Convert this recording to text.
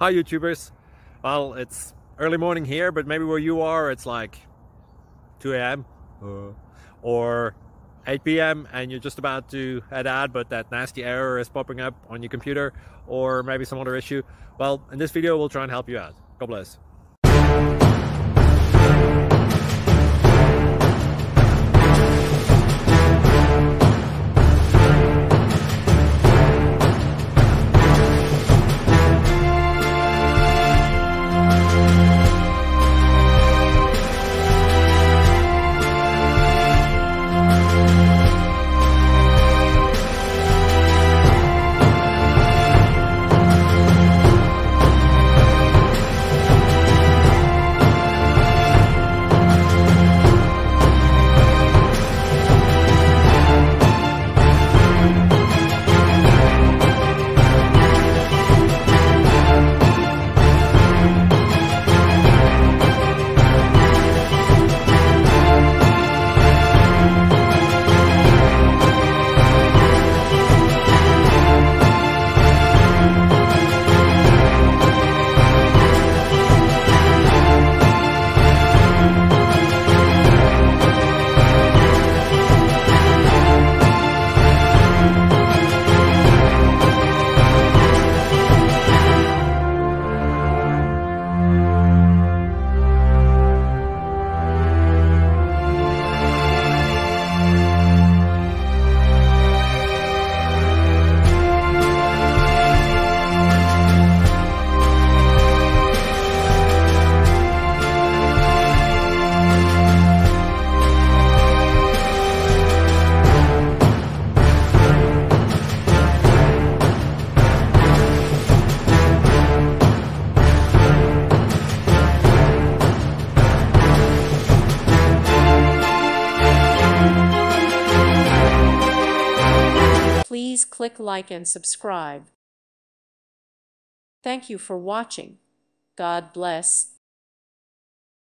Hi YouTubers. Well, it's early morning here, but maybe where you are it's like 2 a.m. or 8 p.m. and you're just about to head out, but that nasty error is popping up on your computer, or maybe some other issue. Well, in this video we'll try and help you out. God bless. Please click like and subscribe. Thank you for watching. God bless.